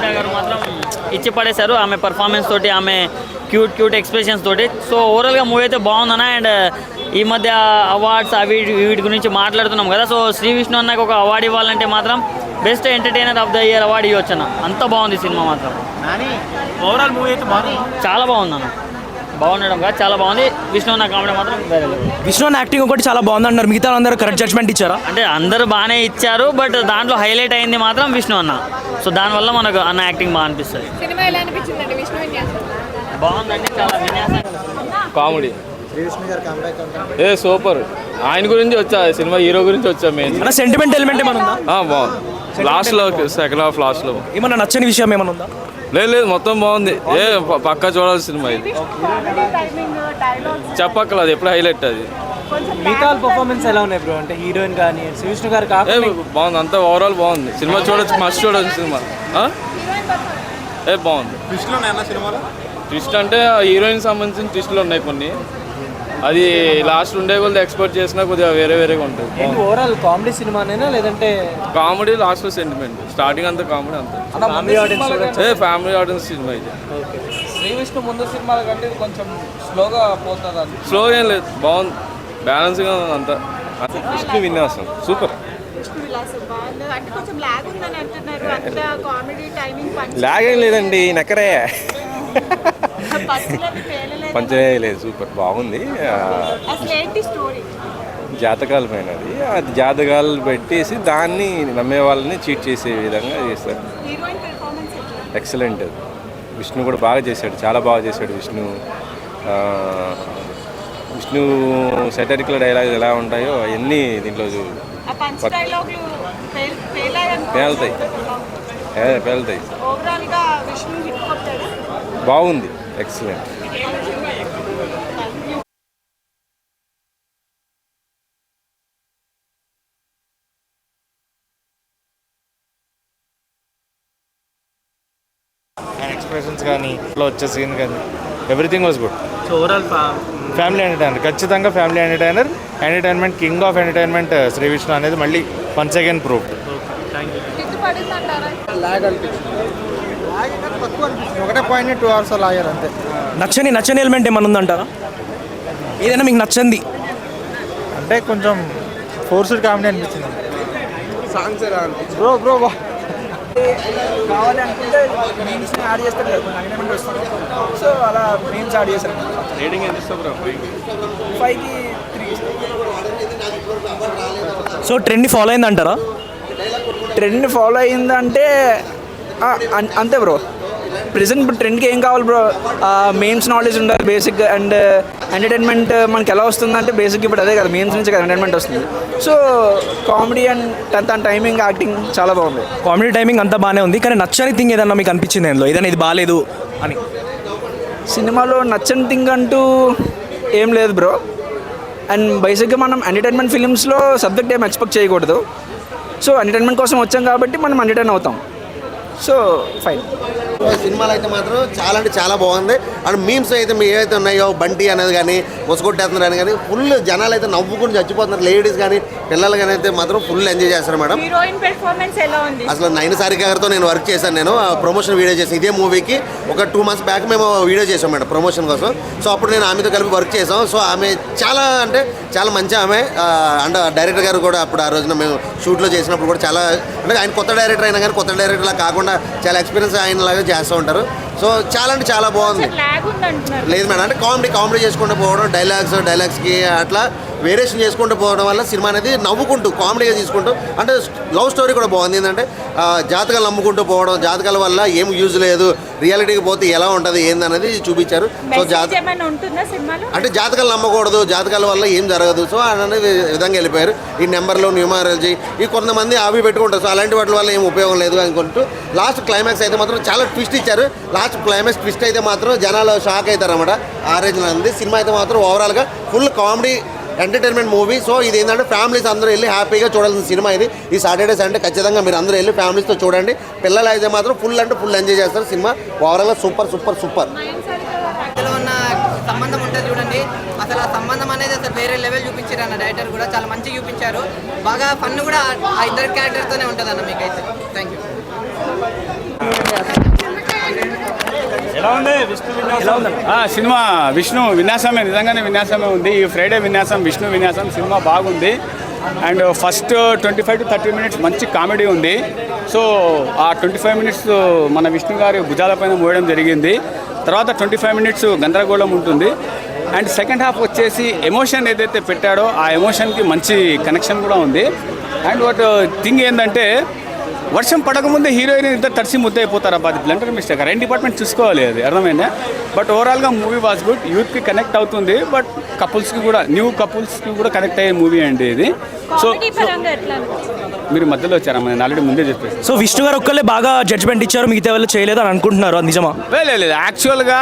నయనతార గారు మాత్రం ఇచ్చి పడేశారు ఆమె పర్ఫార్మెన్స్ తోటి, ఆమె క్యూట్ ఎక్స్ప్రెషన్స్ తోటి. సో ఓవరాల్గా మూవీ అయితే బాగుందన్న. అండ్ ఈ మధ్య అవార్డ్స్ వీటి గురించి మాట్లాడుతున్నాం కదా. సో శ్రీ విష్ణు అన్నకు ఒక అవార్డు ఇవ్వాలంటే మాత్రం best entertainer of the year award ఇవ్వచ్చు అన్న. అంత బాగుంది సినిమా మాత్రం. ఓవరాల్ మూవీ అయితే బాగుంది, చాలా బాగుందన్న. బాగుండడం కాదు, చాలా బాగుంది. విష్ణు అన్న కామెడీ మాత్రం వేరే. విష్ణు అన్న యాక్టింగ్ ఒకటి చాలా బాగుంది అన్నారు, మిగతా అందరూ కరెక్ట్ జడ్జ్మెంట్ ఇచ్చారా? అంటే అందరూ బాగానే ఇచ్చారు, బట్ దాంట్లో హైలైట్ అయింది మాత్రం విష్ణు అన్న. సో దానివల్ల మనకు అన్న యాక్టింగ్ బాగా అనిపిస్తుంది. సినిమా ఎలా అనిపించిందండి విష్ణు విన్యాసం? బాగుందండి, చాలా విన్యాసం. కామెడీ ఏ సూపర్. ఆయన గురించి వచ్చా సినిమా, హీరో గురించి వచ్చా మెయిన్. అన్న సెంటిమెంట్ ఎలిమెంట్ ఏమైనా ఉందా? బాగుంది. లాస్ట్లో సెకండ్ హాఫ్ లాస్ట్లో ఏమన్నా నచ్చని విషయం ఏమైనా ఉందా? లేదు మొత్తం బాగుంది. పక్కా చూడాల్సిన సినిమా ఇది, చెప్పక్కలేదు ఎప్పుడు హైలైట్ అది. మిగతా పర్ఫార్మెన్స్ ఎలా ఉన్నాయి బ్రో? అంటే హీరోయిన్ కానీ శ్రీ విష్ణు గారు బాగుంది, అంతా ఓవరాల్ బాగుంది. సినిమా చూడొచ్చు, మస్ట్ చూడొచ్చు సినిమా. బాగుంది. ట్విస్ట్ అంటే హీరోయిన్ సంబంధించిన ట్విస్టులు ఉన్నాయి కొన్ని, అది లాస్ట్ ఉండే కొద్ది ఎక్స్పెక్ట్ చేసినా కొద్దిగా వేరేగా ఉంటుంది. ఓవరాల్ కామెడీ సినిమానేనా లేదంటే కామెడీ లాస్ట్లో సెంటిమెంట్, స్టార్టింగ్ అంతా కామెడీ అంతా ఫ్యామిలీ ఆడియన్స్ సినిమా ఇది. శ్రీ విష్ణు ముందు సినిమాల కంటే కొంచెం స్లోగా పోతుంది. స్లోగా ఏం లేదు, బాగుంది, బ్యాలెన్స్గా ఉంది అంతా. విష్ణు విన్యాసం సూపర్. లాగ్ ఏం లేదండి, నక్కరే పంచే లేదు, సూపర్ బాగుంది. జాతకాల పైన అది జాతకాలు పెట్టేసి దాన్ని నమ్మే వాళ్ళని చీట్ చేసే విధంగా చేస్తారు. ఎక్సలెంట్. విష్ణు కూడా బాగా చేశాడు, చాలా బాగా చేశాడు విష్ణు. విష్ణు సెటరికల్ డైలాగ్ ఎలా ఉంటాయో అవన్నీ దీంట్లో పేలుతాయి. బాగుంది, ఎక్సలెంట్. ఎక్స్ప్రెషన్స్ కానీ ఇట్లా వచ్చే సీన్ కానీ everything was good. So overall family entertainer, ఖచ్చితంగా family entertainer. Entertainment king of entertainment Shri Vishnu అనేది మళ్ళీ వన్స్ అగైన్ ప్రూవ్డ్. ఒకటే పాయింట్ 2 hours లాగారు అంతే. నచ్చని ఎలిమెంట్ ఏమన్నా ఉందంటారా? ఏదైనా మీకు నచ్చింది అంటే కొంచెం ఫోర్స్డ్ కామెడీ అనిపించింది. సాంగ్స్ ఎలా బ్రో కావాలి అనుకుంటే మీమ్స్ యాడ్ చేస్తారు కదా, కొన్ని అగ్రిమెంట్ వస్తాను. సో అలా మీమ్స్ యాడ్ చేశారు. రేటింగ్ ఎంత ఇస్తావు బ్రో? 5కి 3. సో ట్రెండ్ని ఫాలో అయిందంటారా? ట్రెండ్ ఫాలో అయిందంటే అంతే బ్రో. ప్రెసెంట్ ఇప్పుడు ట్రెండ్కి ఏం కావాలి బ్రో? మీమ్స్ నాలెడ్జ్ ఉండాలి బేసిక్. అండ్ ఎంటర్టైన్మెంట్ మనకి ఎలా వస్తుందంటే బేసిక్ ఇప్పుడు అదే కదా, మీమ్స్ నుంచి కదా ఎంటర్టైన్మెంట్ వస్తుంది. సో కామెడీ అండ్ తన టైమింగ్, యాక్టింగ్ చాలా బాగుంది. కామెడీ టైమింగ్ అంతా బాగానే ఉంది, కానీ నచ్చని థింగ్ ఏదన్నా మీకు అనిపించింది అందులో, ఏదైనా ఇది బాగాలేదు అని? సినిమాలో నచ్చని థింగ్ అంటూ ఏం లేదు బ్రో. అండ్ బేసిక్గా మనం ఎంటర్టైన్మెంట్ ఫిలిమ్స్లో సబ్జెక్ట్ ఏం ఎక్స్పెక్ట్ చేయకూడదు. సో ఎంటర్టైన్మెంట్ కోసం వచ్చాం కాబట్టి మనం ఎంటర్టైన్ అవుతాం. So fine. సినిమాలు అయితే మాత్రం చాలా అంటే చాలా బాగుంది. అండ్ మీమ్స్ అయితే ఏవైతే ఉన్నాయో బంటి అనేది కానీ మొసగొట్టేస్తున్నారు అని కానీ ఫుల్ జనాలు అయితే నవ్వుకుని చచ్చిపోతున్నారు. లేడీస్ కానీ పిల్లలు కానీ అయితే మాత్రం ఫుల్ ఎంజాయ్ చేస్తారు మేడం. హీరోయిన్ పెర్ఫార్మెన్స్ ఎలా ఉంది? అసలు నయనతార గారితో నేను వర్క్ చేశాను. నేను ప్రమోషన్ వీడియో చేసాను ఇదే మూవీకి. ఒక 2 months బ్యాక్ మేము వీడియో చేసాం మేడం ప్రమోషన్ కోసం. సో అప్పుడు నేను ఆమెతో కలిపి వర్క్ చేసాం. సో ఆమె చాలా అంటే చాలా మంచి ఆమె. అండ్ డైరెక్టర్ గారు కూడా అప్పుడు ఆ రోజున మేము షూట్లో చేసినప్పుడు కూడా చాలా అంటే ఆయన కొత్త డైరెక్టర్ అయినా కానీ కొత్త డైరెక్టర్ లాగా కాకుండా చాలా ఎక్స్పీరియన్స్ ఆయనలాగా చేస్తూ ఉంటారు. సో చాలా అంటే చాలా బాగుంది. లేదు మేడం, అంటే కామెడీ చేసుకుంటూ పోవడం, డైలాగ్స్కి అట్లా వేరియేషన్ చేసుకుంటూ పోవడం వల్ల సినిమా అనేది నవ్వుకుంటూ కామెడీగా తీసుకుంటూ, అంటే లవ్ స్టోరీ కూడా బాగుంది. ఏంటంటే జాతకాలు నమ్ముకుంటూ పోవడం, జాతకాల వల్ల ఏం యూజ్ లేదు, రియాలిటీకి పోతే ఎలా ఉంటుంది ఏందనేది చూపించారు. సో అంటే జాతకాలు నమ్మకూడదు, జాతకాల వల్ల ఏం జరగదు, సో అనేది విధంగా వెళ్ళిపోయారు. ఈ నెంబర్లు, న్యూమరాలజీ ఈ కొంతమంది అవి పెట్టుకుంటారు. సో అలాంటి వాటి వల్ల ఏం ఉపయోగం లేదు అనుకుంటూ లాస్ట్ క్లైమాక్స్ అయితే మాత్రం చాలా ట్విస్ట్ ఇచ్చారు. లాస్ట్ క్లైమాక్స్ ట్విస్ట్ అయితే మాత్రం జనాలు షాక్ అవుతారు అన్నమాట. ఆ రేంజ్లో ఉంది సినిమా అయితే మాత్రం. ఓవరాల్గా full comedy entertainment movie. So ఇది ఏంటంటే ఫ్యామిలీస్ అందరూ వెళ్ళి హ్యాపీగా చూడాల్సిన సినిమా ఇది. ఈ సాటర్డే సండే ఖచ్చితంగా మీరు అందరూ వెళ్ళి ఫ్యామిలీస్తో చూడండి. పిల్లలు అయితే మాత్రం ఫుల్ అంటే ఫుల్ ఎంజాయ్ చేస్తారు. సినిమా ఓవరాల్గా సూపర్ సూపర్ సూపర్. ఉన్న సంబంధం ఉంటుంది చూడండి, అసలు ఆ సంబంధం అనేది అసలు వేరే లెవెల్ చూపించారు అన్న. డైరెక్టర్ కూడా చాలా మంచిగా చూపించారు. బాగా ఫన్ కూడా ఆ ఇద్దరు క్యారెక్టర్తోనే ఉంటుంది అన్న. మీకైతే థ్యాంక్ యూ. సినిమా విష్ణు విన్యాసమే, నిజంగానే విన్యాసమే ఉంది. ఈ ఫ్రైడే విన్యాసం, విష్ణు విన్యాసం సినిమా బాగుంది. అండ్ ఫస్ట్ 25 to 30 minutes మంచి కామెడీ ఉంది. సో ఆ 25 minutes మన విష్ణు గారి భుజాలపైన మోయడం జరిగింది. తర్వాత 25 minutes గందరగోళం ఉంటుంది. అండ్ సెకండ్ హాఫ్ వచ్చేసి ఎమోషన్ ఏదైతే పెట్టాడో ఆ ఎమోషన్కి మంచి కనెక్షన్ కూడా ఉంది. అండ్ వాట్ థింగ్ ఏంటంటే వర్షం పడకముందే హీరోయిన్ ఇద్దరు తడిసి ముద్ద అయిపోతారు. అబ్బా అది బ్లండర్ మిస్టేక్. రెండు డిపార్ట్మెంట్ చూసుకోవాలి, అది అర్థమైందా. బట్ ఓవరాల్గా మూవీ వాజ్ గుడ్. యూత్కి కనెక్ట్ అవుతుంది, బట్ కపుల్స్కి కూడా, న్యూ కపుల్స్కి కూడా కనెక్ట్ అయ్యే మూవీ అండి ఇది. సో మీరు మధ్యలో వచ్చారమ్మా, నేను ఆల్రెడీ ముందే చెప్పేసి. సో విష్ణు గారు ఒక్కళ్ళే బాగా జడ్జ్మెంట్ ఇచ్చారు, మిగతా వాళ్ళు చేయలేదు అని అనుకుంటున్నారు, అది నిజమా? లేదు, యాక్చువల్గా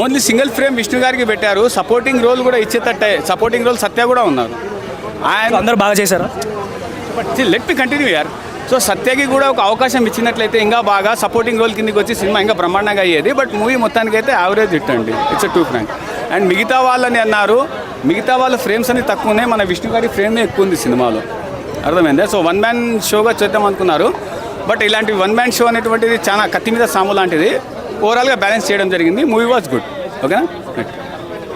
ఓన్లీ సింగిల్ ఫ్రేమ్ విష్ణు గారికి పెట్టారు. సపోర్టింగ్ రోల్ కూడా ఇచ్చేటట్టే. సపోర్టింగ్ రోల్ సత్య కూడా ఉన్నారు. ఆయన అందరూ బాగా చేశారా? లెట్ మీ కంటిన్యూ యార్. సో సత్యకి కూడా ఒక అవకాశం ఇచ్చినట్లయితే ఇంకా బాగా సపోర్టింగ్ రోల్ కిందకి వచ్చి సినిమా ఇంకా బ్రహ్మాండంగా అయ్యేది. బట్ మూవీ మొత్తానికి అయితే యావరేజ్ హిట్ అండి. It's too frank. అండ్ మిగతా వాళ్ళని అన్నారు, మిగతా వాళ్ళ ఫ్రేమ్స్ అన్ని తక్కువనే, మన విష్ణు గారి ఫ్రేమే ఎక్కువ ఉంది సినిమాలో, అర్థమైందా. సో వన్ మ్యాన్ షోగా చేద్దాం అనుకున్నారు, బట్ ఇలాంటి వన్ మ్యాన్ షో అనేటువంటిది చాలా కత్తి మీద సాము లాంటిది. ఓవరాల్గా బ్యాలెన్స్ చేయడం జరిగింది. Movie was good. ఓకేనా.